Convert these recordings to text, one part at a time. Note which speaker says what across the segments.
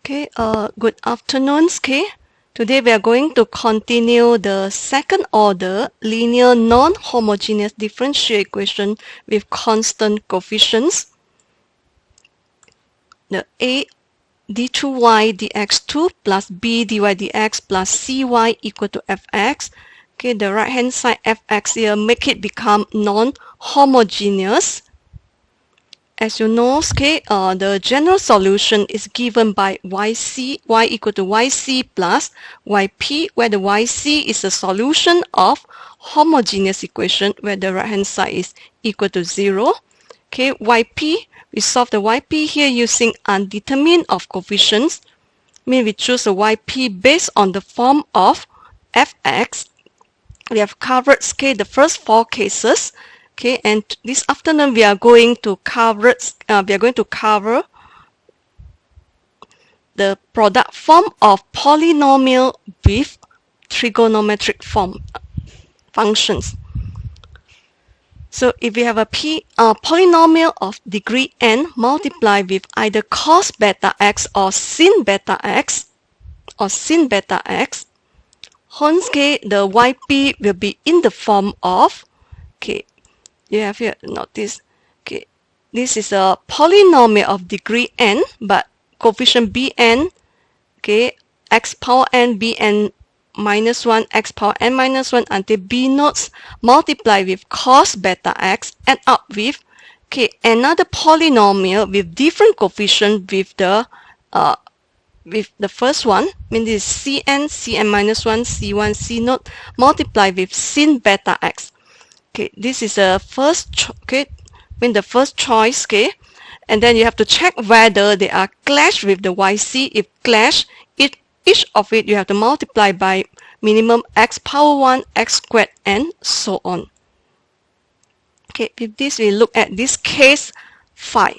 Speaker 1: Okay, good afternoon. Okay, today we are going to continue the second order linear non-homogeneous differential equation with constant coefficients. The a d2y dx2 plus b dy dx plus cy equal to fx. Okay, the right hand side fx here, make it become non-homogeneous. As you know, okay, the general solution is given by yc, y equal to yc plus yp, where the yc is the solution of homogeneous equation, where the right hand side is equal to 0. Okay, yp, we solve the yp here using undetermined of coefficients. Mean we choose a yp based on the form of fx. We have covered, okay, the first 4 cases. Okay, and this afternoon we are going to cover the product form of polynomial with trigonometric functions. So if we have a polynomial of degree n multiplied with either cos beta x or sin beta x, hence the yp will be in the form of, okay, you have here, notice, okay, this is a polynomial of degree n, but coefficient bn, okay, x power n, bn minus 1, x power n minus 1 until b naught multiply with cos beta x, end up with, okay, another polynomial with different coefficient with the first one, mean this is cn minus 1, c1, c naught multiply with sin beta x. Okay, this is the first the first choice, okay, and then you have to check whether they are clash with the yc. If clash, each of it you have to multiply by minimum x power 1, x squared, and so on. Okay, with this we look at this case 5.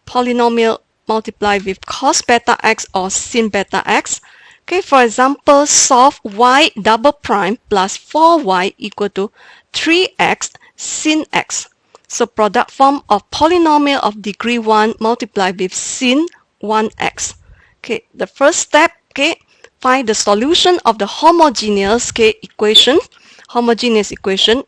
Speaker 1: Polynomial multiplied with cos beta x or sin beta x. Okay, for example, solve y double prime plus 4y equal to 3x sin x. So product form of polynomial of degree 1 multiplied with sin 1x. Okay, the first step, okay, find the solution of the homogeneous equation.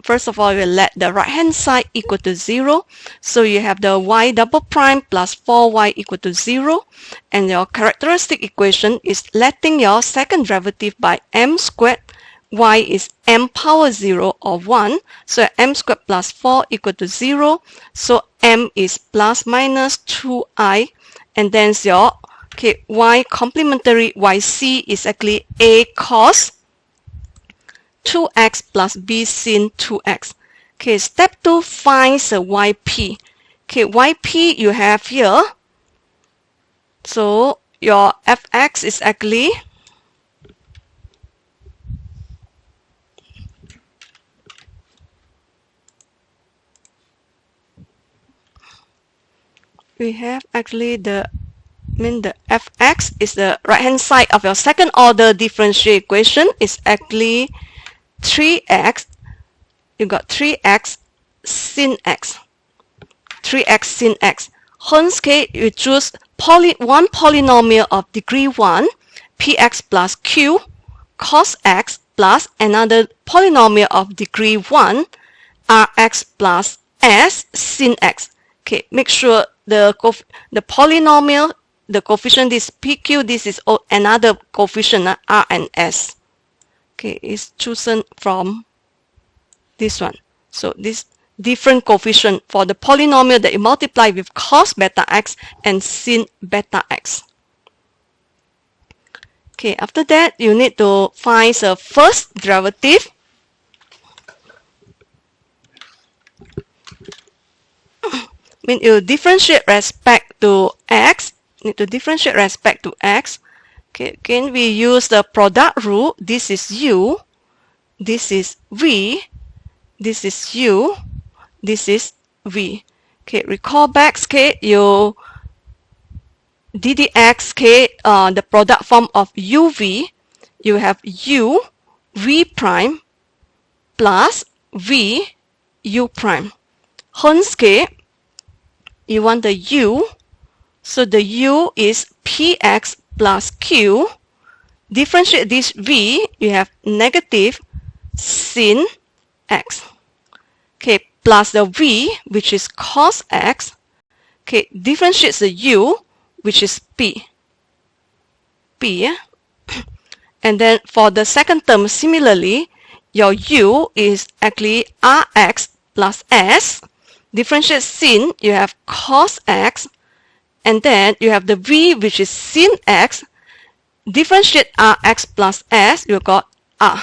Speaker 1: First of all, we'll let the right hand side equal to 0. So you have the y double prime plus 4y equal to 0. And your characteristic equation is letting your second derivative by m squared. Y is m power 0 or 1. So m squared plus 4 equal to 0. So m is plus minus 2i. And then your y complementary yc is actually a cos 2x plus b sin 2x. Okay, step 2 finds the yp. Okay, yp you have here. So your fx is actually the fx is the right hand side of your second order differential equation is actually 3x. You got 3x sin x. 3x sin x. Hence, you choose one polynomial of degree 1, px plus q, cos x plus another polynomial of degree 1, rx plus s sin x. Okay, make sure the polynomial, the coefficient is pq, this is another coefficient, r and s. Okay, is chosen from this one. So this different coefficient for the polynomial that you multiply with cos beta x and sin beta x. Okay, after that you need to find the first derivative. When you differentiate respect to x, need to differentiate respect to x. Okay, again we use the product rule. This is u, this is v, this is u, this is v. Okay, recall back, okay, you ddx, okay, the product form of uv, you have u v prime plus v u prime. Hence, okay, you want the u So the u is px plus q. Differentiate this v, you have negative sin x. Okay, plus the v, which is cos x. Okay, differentiates the u, which is p. Yeah? And then for the second term, similarly, your u is actually rx plus s. Differentiate sin, you have cos x. And then you have the v, which is sin x. Differentiate rx plus s, you got r.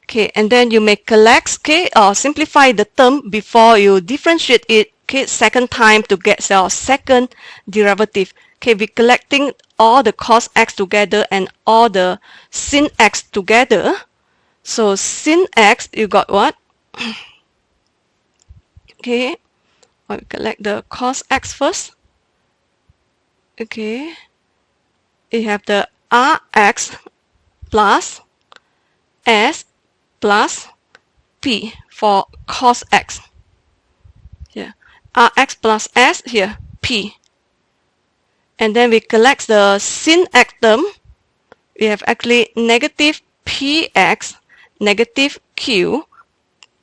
Speaker 1: Okay, and then you may collect, okay, or simplify the term before you differentiate it, okay, second time to get your second derivative. Okay, we're collecting all the cos x together and all the sin x together. So sin x, you got what? Okay, we collect the cos x first. Okay, you have the rx plus s plus p for cos x. Here, rx plus s, here, p. And then we collect the sin x term. We have actually negative px, negative q,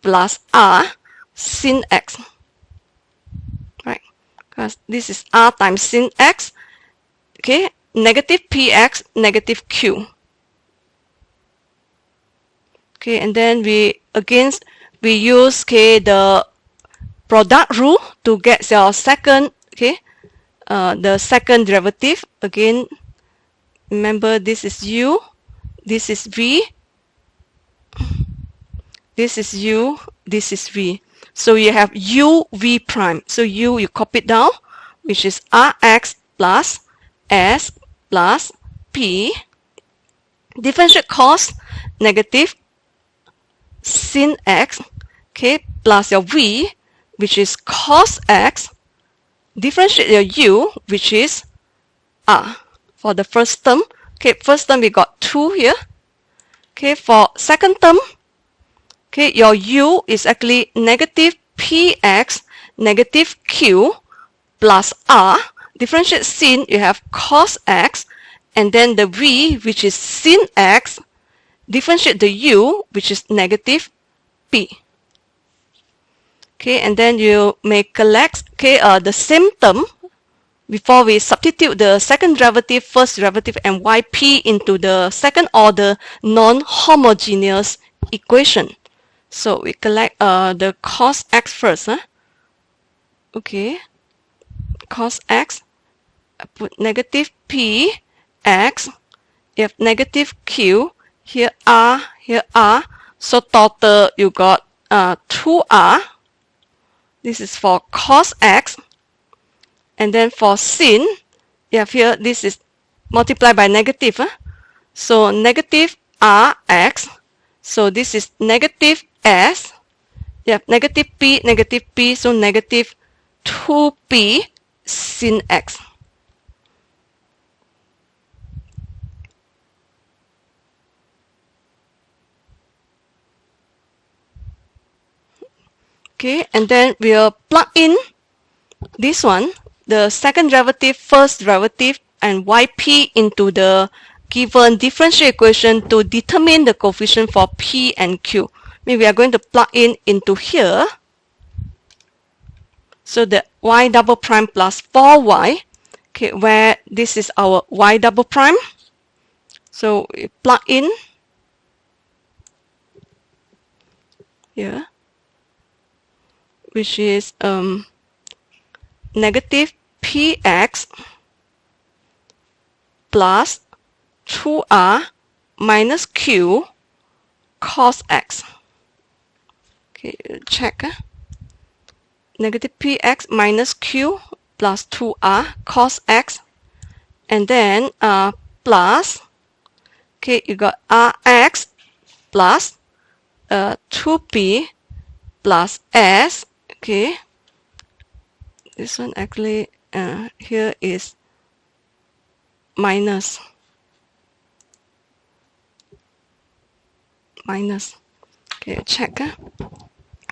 Speaker 1: plus r sin x. Right? Because this is r times sin x. Okay, negative px, negative q. Okay, and then we use, okay, the product rule to get your second, okay, the second derivative. Again, remember this is u, this is v, this is u, this is v. So you have u v prime. So u, you copy it down, which is rx plus s plus p. Differentiate cos negative sin x, okay, plus your v, which is cos x. Differentiate your u, which is r for the first term. Okay, first term we got 2 here. Okay, for second term, okay, your u is actually negative px, negative q, plus r. Differentiate sin, you have cos x, and then the v, which is sin x. Differentiate the u, which is negative p. Okay, and then you may collect, okay, the same term before we substitute the second derivative, first derivative, and yp into the second order non-homogeneous equation. So we collect the cos x first. Okay, cos x, I put negative p x, you have negative q, here r, here r. So total you got 2r. This is for cos x. And then for sin, you have here, this is multiplied by negative. So negative rx. So this is negative s. You have negative p, so negative 2p sin x. Okay, and then we'll plug in this one, the second derivative, first derivative, and yp into the given differential equation to determine the coefficient for p and q. Maybe we are going to plug in into here. So the y double prime plus 4y, okay, where this is our y double prime. So we plug in here, which is negative px plus 2r minus q cos x. Okay, check. Negative px minus q plus 2r cos x. And then plus, okay, you got rx plus 2p plus s. Okay, this one actually here is minus. Okay, check.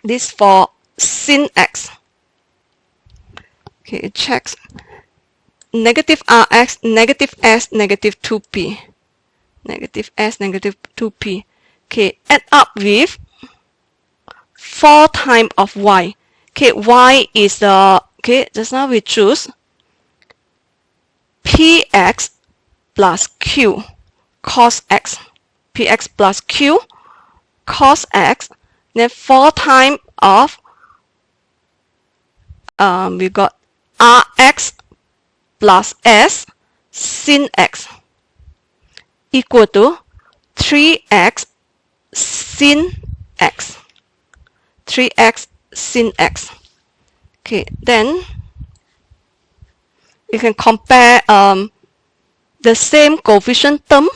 Speaker 1: This for sin x. Okay, it checks negative Rx, negative S, negative 2P. Negative S, negative 2P. Okay, add up with 4 times of Y. Okay, Y is okay, just now we choose Px plus Q cos X. Px plus Q cos X. Then 4 times of we got Rx plus S sin X equal to 3x sin X. 3x sin X. Okay, then you can compare the same coefficient term,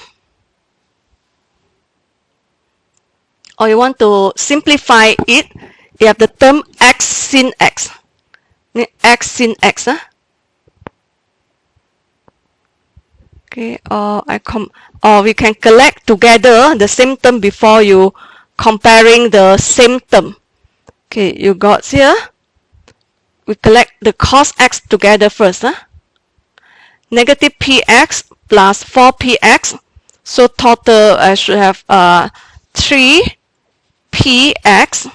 Speaker 1: or you want to simplify it. You have the term x sin X. X sin X. Okay, or we can collect together the same term before you comparing the same term. Okay, you got here. We collect the cos X together first. Negative Px plus 4Px. So total I should have 3Px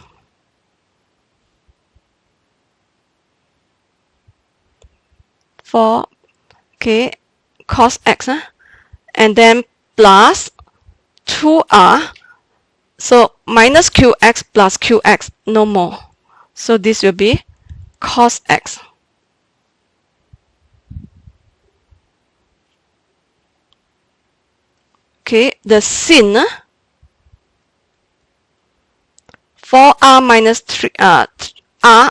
Speaker 1: for cos X, and then plus 2R. So minus Qx plus Qx, no more. So this will be cos X. Okay, the sin 4R minus 3 R,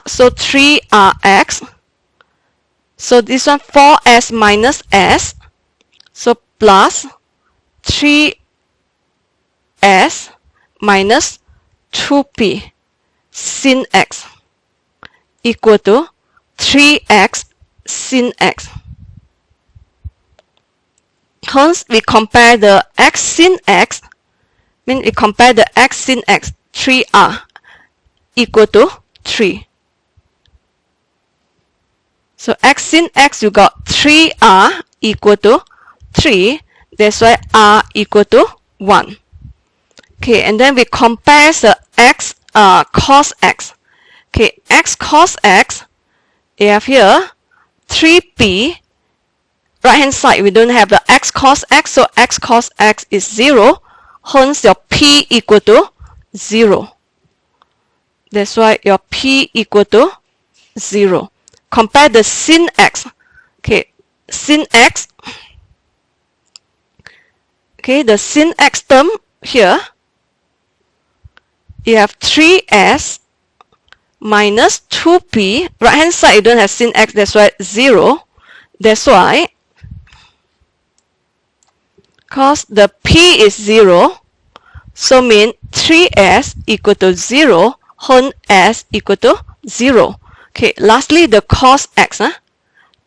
Speaker 1: so 3Rx. So this one 4S minus S, so plus 3S minus 2P sin X equal to 3x sin X. Hence, we compare the x sin X, we compare the x sin X, 3R equal to 3. So x sin X, you got 3R equal to 3. That's why R equal to 1. Okay, and then we compare the x cos X. Okay, x cos X, you have here 3P. Right hand side, we don't have the x cos X, so x cos X is 0. Hence, your P equal to 0. That's why your P equal to 0. Compare the sin X. Okay, sin X. Okay, the sin X term here, you have 3S minus 2P. Right hand side, you don't have sin X, that's why 0. That's why, because the P is 0, so mean 3S equal to 0, hence S equal to 0. Okay, lastly, the cos X,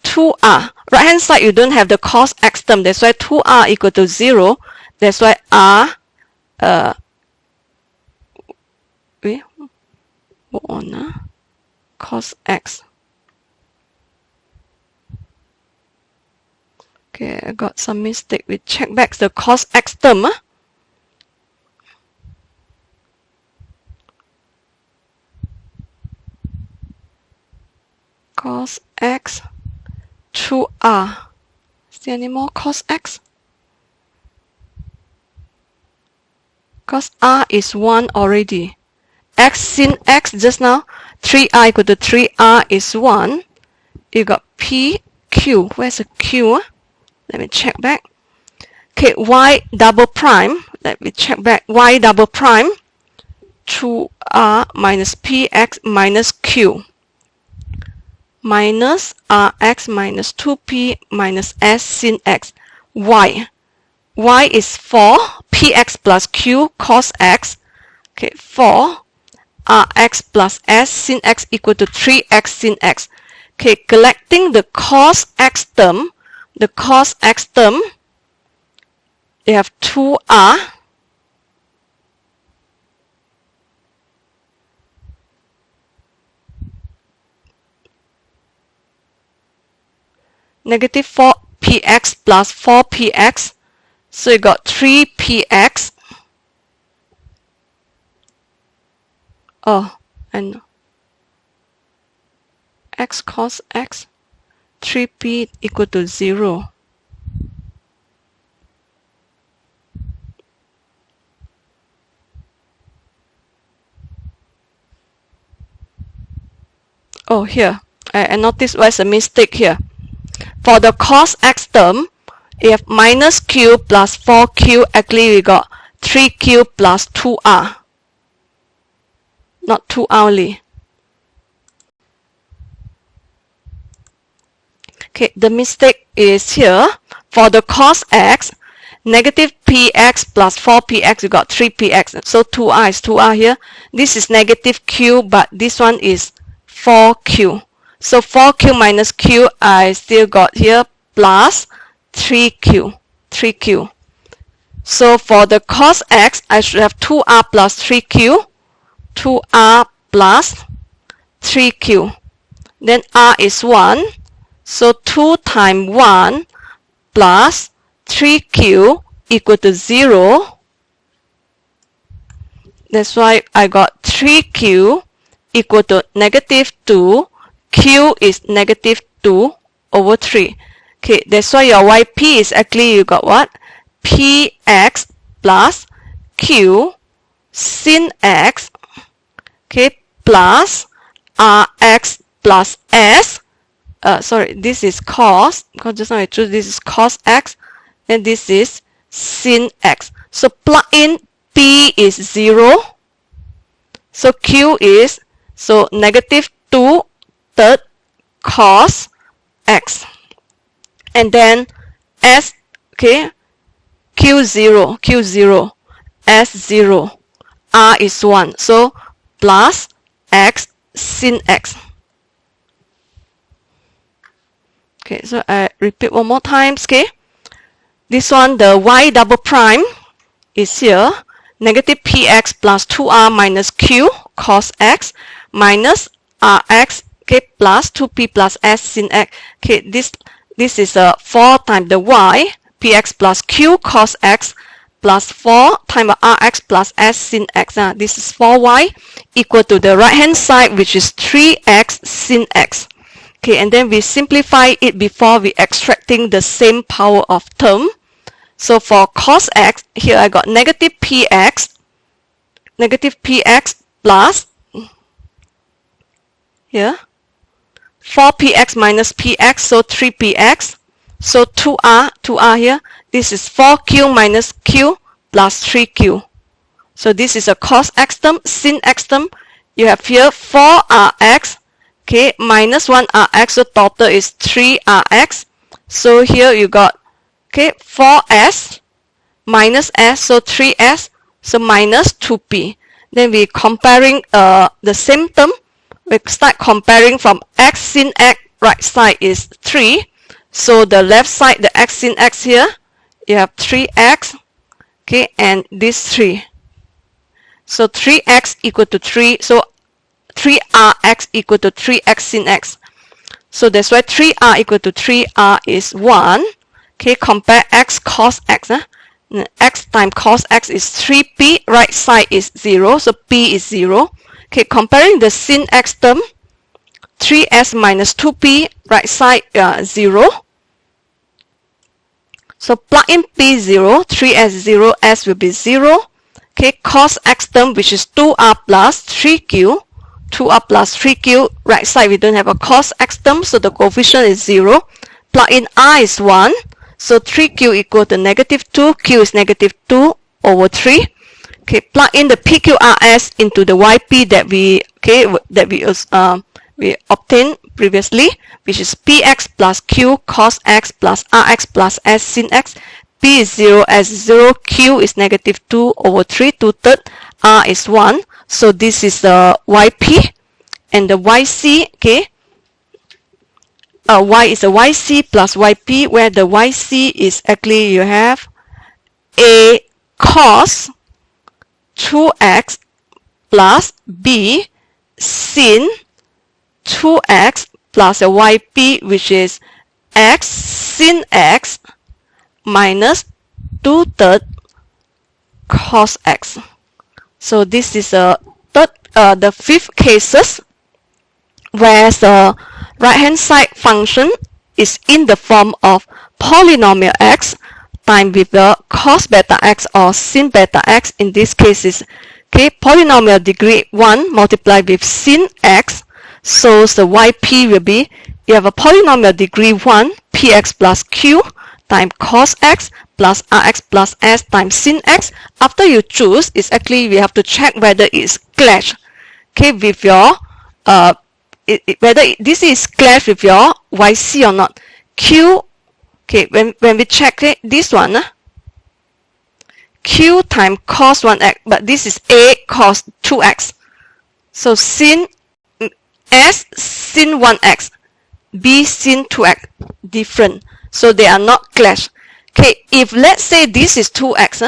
Speaker 1: 2R. Right hand side, you don't have the cos X term, that's why 2R equal to 0. That's why R, cos X. Okay, I got some mistake. We check back the cos X term. Cos X 2R. Is there any more cos X? Cos R is 1 already. X sin X just now, 3R equal to 3R is 1. You got P, Q. Where's the Q? Let me check back. Okay, Y double prime. Let me check back. Y double prime 2R minus PX minus Q minus Rx minus 2P minus S sin X. Y. Y is 4. Px plus Q cos X. Okay, 4. Rx plus S sin X equal to 3x sin X. Okay, collecting the cos X term, you have 2R. negative 4px plus 4px. So you got 3px. Oh, and x cos x, 3p equal to 0. Oh, here, I noticed what's a mistake here. For the cos x term, you have minus q plus 4q. Actually, we got 3q plus 2r. Not 2r only. Okay, the mistake is here. For the cos x, negative px plus 4px, you got 3px. So 2r is 2r here. This is negative q, but this one is 4q. So 4q minus q, I still got here plus 3q. 3q. So for the cos x, I should have 2r plus 3q. 2r plus 3q. Then r is 1. So 2 times 1 plus 3q equal to 0. That's why I got 3q equal to negative 2. Q is negative 2 over 3. Okay, that's why your YP is actually, you got what? Px plus Q sin x, okay, plus Rx plus S. Sorry, this is cos, because just now I choose this is cos x, and this is sin x. So plug in P is 0. So Q is, so negative 2 third cos x. And then S, okay, Q0, Q0, S0, R is 1. So plus x sin x. Okay, so I repeat one more time, okay. This one, the y double prime is here. Negative px plus 2r minus q cos x minus rx, okay, plus 2p plus s sin x. Okay, this is 4 times the y, px plus q cos x plus 4 times rx plus s sin x. This is 4y equal to the right hand side, which is 3x sin x. Okay, and then we simplify it before we extracting the same power of term. So for cos x, here I got negative px plus, here, 4px minus px, so 3px. So 2r here. This is 4q minus q plus 3q. So this is a cos x term, sin x term. You have here 4rx, okay, minus 1rx, so total is 3rx. So here you got, okay, 4s minus s, so 3s, so minus 2p. Then we comparing the same term. We start comparing from x sin x, right side is 3. So the left side, the x sin x here, you have 3x, okay, and this 3. So 3x equal to 3, so 3rx equal to 3x sin x. So that's why 3r equal to 3r is 1. Okay, compare x cos x. X times cos x is 3p, right side is 0, so p is 0. Okay, comparing the sin x term, 3s minus 2p, right side 0. So plug in p 0, 3s 0, s will be 0. Okay, cos x term, which is 2r plus 3q. 2r plus 3q, right side we don't have a cos x term, so the coefficient is 0. Plug in r is 1. So 3q equal to negative 2, q is negative 2 over 3. Okay, plug in the PQRS into the YP that we obtained previously, which is px plus q cos x plus rx plus s sin x. P is 0, s is 0, q is negative 2 over 3, 2/3, r is 1. So this is the YP, and the YC, okay, y is a YC plus YP, where the YC is actually you have a cos 2x plus b sin 2x plus a YP, which is x sin x minus 2/3 cos x. So this is the fifth cases where the right hand side function is in the form of polynomial x times with the cos beta x or sin beta x. In this case is polynomial degree 1 multiplied with sin x. So the YP will be, you have a polynomial degree 1 px plus q times cos x plus rx plus s times sin x. After you choose, it's actually we have to check whether it's clash with your whether this is clash with your YC or not. Q, when we check this one, Q times cos 1x, but this is A cos 2x. So sin S sin 1x, B sin 2x, different. So they are not clash. If let's say this is 2x,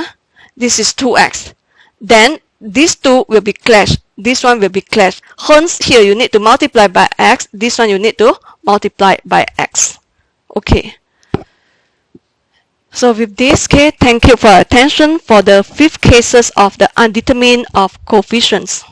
Speaker 1: this is 2x, then these two will be clash. This one will be clash. Hence, here you need to multiply by x. This one you need to multiply by x. Okay. So with this, thank you for your attention for the 5 cases of the undetermined of coefficients.